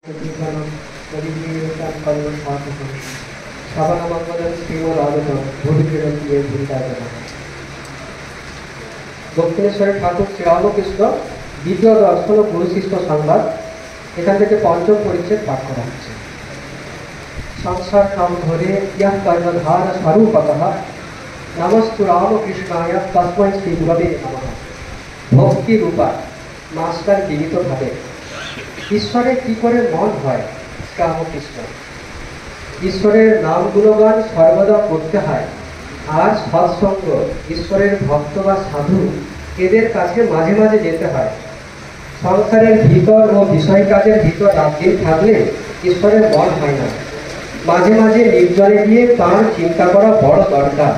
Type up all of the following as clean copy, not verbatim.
विज्ञानं परिवीर्यं श्रवणमङ्गलं श्रीमदागतं भूरिकिरन्ति भूरिदागतम्। দক্ষিণেশ্বর ঠাকুর শ্রীরামকৃষ্ণ দ্বিতীয় দর্শন ও গুরুশিষ্য সংবাদ এখান থেকে পঞ্চম পরিচ্ছেদ পাঠ করা হচ্ছে। সংসার নাম ধরে ইয়া কর্ণধার স্বরূপতঃ নমস্তু রামকৃষ্ণায় তস্मै শ্রী গুরবে নমঃ। ভক্তি রূপা মাস্টার বিনীতভাবে ঈশ্বরে কি করে মন হয় শ্রীরামকৃষ্ণ। ঈশ্বরের নাম গুণগান সর্বদা করতে হয়, আর সৎসঙ্গ ঈশ্বরের ভক্ত বা সাধু এদের কাছে মাঝে মাঝে যেতে হয়। সংসারের ভিতর ও বিষয় কাজের ভিতর রাতদিন থাকলে ঈশ্বরের মন হয় না। মাঝে মাঝে নির্জনে গিয়ে তাঁর চিন্তা করা বড় দরকার।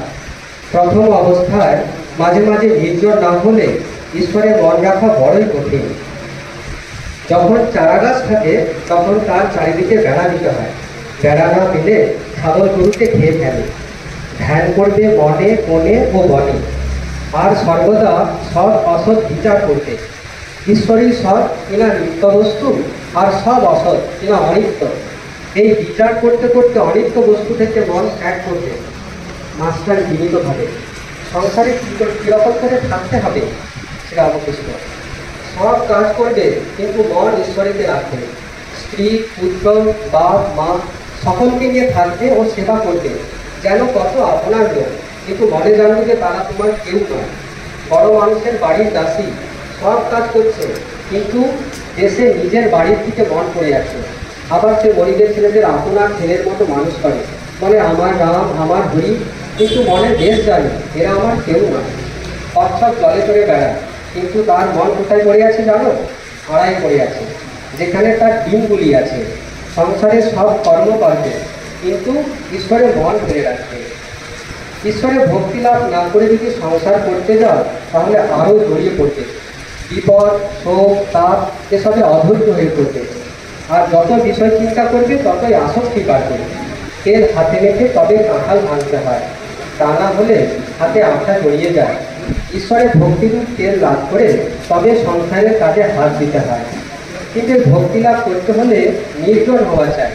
প্রথম অবস্থায় মাঝে মাঝে নির্জন না হলে ঈশ্বরে মন রাখা বড়ই কঠিন। যখন চারাগাছ থাকে তখন তার চারিদিকে বেড়া দিতে হয়। বেড়া না দিলে ছাগল গরুকে খেয়ে ফেলে। ধ্যান করবে মনে মনে ও বনে, আর সর্বদা সৎ অসৎ বিচার করবে। ঈশ্বরই সৎ কিনা নিত্য বস্তু, আর সব অসৎ কিনা অনিত্য, এই বিচার করতে করতে অনিত্য বস্তু থেকে মন ত্যাগ করবে। মাস্টার বিনীতভাবে সংসারে কীরকম করে থাকতে হবে শ্রীরামকৃষ্ণ। সব কাজ করবে কিন্তু মন ঈশ্বরীতে রাখবে। স্ত্রী পুত্র বাপ মা সকলকে নিয়ে থাকবে ও সেবা করবে, যেন কত আপনার লোক, কিন্তু মনে জানবে যে তারা তোমার কেউ নয়। বড় মানুষের বাড়ির দাসী, সব কাজ করছে কিন্তু দেশে নিজের বাড়ির দিকে মন পড়ে আছে। আবার সে গরিবের ছেলেদের আপনার ছেলের মতো মানুষ করে, বলে আমার নাম আমার হরি, কিন্তু মনে দেশ জানে এরা আমার কেউ নয়। অর্থাৎ জলে করে বেড়ায়, কিন্তু তার মন কোথায় পড়ে আছে জানো? আড়াই পড়ে আছে, যেখানে তার ডিমগুলি আছে। সংসারে সব কর্ম করবে কিন্তু ঈশ্বরে মন ধরে রাখবে। ঈশ্বরে ভক্তি লাভ না করে যদি সংসার করতে যাও তাহলে আরও জড়িয়ে পড়বে। বিপদ শোক তাপ এসবে অধৈর্য হয়ে পড়বে, আর যত বিষয় চিন্তা করবে ততই আসক্তি বাড়বে। তেল হাতে রেখে তবে কাঁঠাল ভাঙতে হয়, তা না হলে হাতে আঠা জড়িয়ে যায়। ঈশ্বরের ভক্তিরূপ তেল লাভ করে তবে সংসারের কাজে হাত দিতে হয়। কিন্তু ভক্তি লাভ করতে হলে নির্জন হওয়া চাই।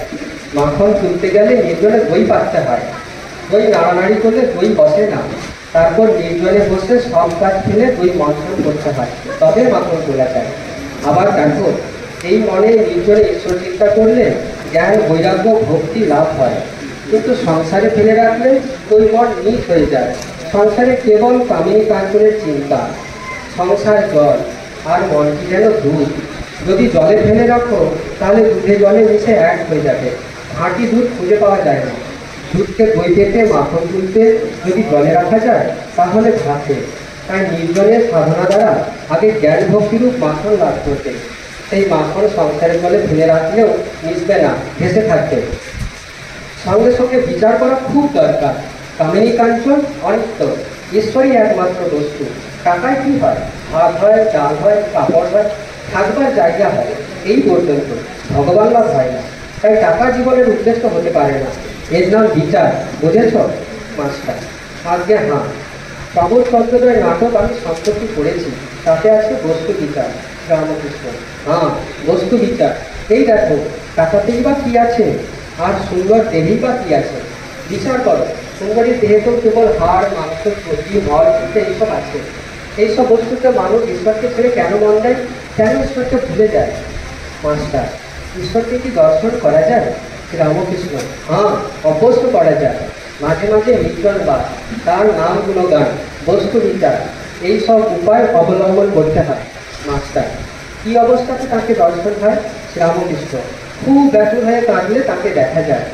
মাখন তুলতে গেলে নির্জনে দই পাততে হয়, দই নাড়ানাড়ি করলে দই বসে না। তারপর নির্জনে বসে সব কাজ ফেলে দই মন্থন করতে হয়, তবে মাখন তোলা যায়। আবার দেখো, এই মনে নির্জনে ঈশ্বর চিন্তা করলে জ্ঞান বৈরাগ্য ভক্তি লাভ হয়। কিন্তু সংসারে ফেলে রাখলে ওই মন নীচ হয়ে যায়। সংসারে কেবল কামিনী কাঞ্চনের চিন্তা। সংসার জল আর মনটি যেন দুধ, যদি জলে ফেলে রাখো তাহলে দুধে জলে মিশে এক হয়ে যাবে। খাঁটি দুধ খুঁজে পাওয়া যায় না। দুধকে দই পেতে মাখন তুলতে যদি জলে রাখা যায় তাহলে ভাসে। তাই নির্জনের সাধনা দ্বারা আগে জ্ঞান ভক্তিরূপ মাখন লাভ করতে। সেই মাখন সংসারের জলে ফেলে রাখলেও মিশবে না, ভেসে থাকবে। সঙ্গে সঙ্গে বিচার করা খুব দরকার। কামিনী কাঞ্চন অনিত্য, ঈশ্বরই একমাত্র বস্তু। টাকায় কি হয়? ভাত হয়, চাল হয়, কাপড় হয়, থাকবার জায়গা হয়, এই পর্যন্ত। ভগবান লাভ হয় না। তাই টাকা জীবনের উদ্দেশ্য হতে পারে না। এর নাম বিচার, বুঝেছ মাস্টার? আজ্ঞে হ্যাঁ। প্রবোধ চন্দ্রোদয় নাটক আমি সম্প্রতি পড়েছি, তাতে আছে বস্তু বিচার। রামকৃষ্ণ হ্যাঁ, বস্তু বিচার। এই দেখো, টাকাতেই বা কি আছে, আর সুন্দর দেহেই বা কি আছে? বিচার করো। সুন্দরী দেহে তো কেবল হাড় মাংস প্রতি মল এইসব আছে। এইসব বস্তুতে মানুষ ঈশ্বরকে ছেড়ে কেন মন দেয়? কেন ঈশ্বরকে ভুলে যায়? মাস্টার, ঈশ্বরকে কি দর্শন করা যায় রামকৃষ্ণ? হ্যাঁ, অবশ্য করা যায়। মাঝে মাঝে নির্জন বাস, তার নাম গুণগান, বস্তু বিচার, এইসব উপায় অবলম্বন করতে হয়। মাস্টার, কি অবস্থাতে তাকে দর্শন হয় রামকৃষ্ণ? খুব ব্যাকুল হয়ে কাঁদলে তাকে দেখা যায়।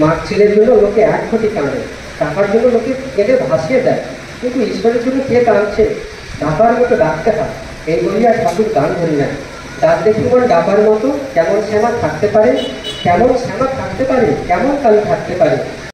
মার ছেলের জন্য লোকে এক কোটি কাঁদে, টাকার জন্য লোকে কেঁদে ভাসিয়ে দেয়, কিন্তু ঈশ্বরের জন্য কে কাঁদছে? ডাকার মতো ডাকতে হয়, এই বলিয়া ঠাকুর গান ধরে নেয়। ডাক দেখি বল ডাকার মতো কেমন শ্যামা থাকতে পারে, কেমন শ্যামা থাকতে পারে, কেমন কালী থাকতে পারে।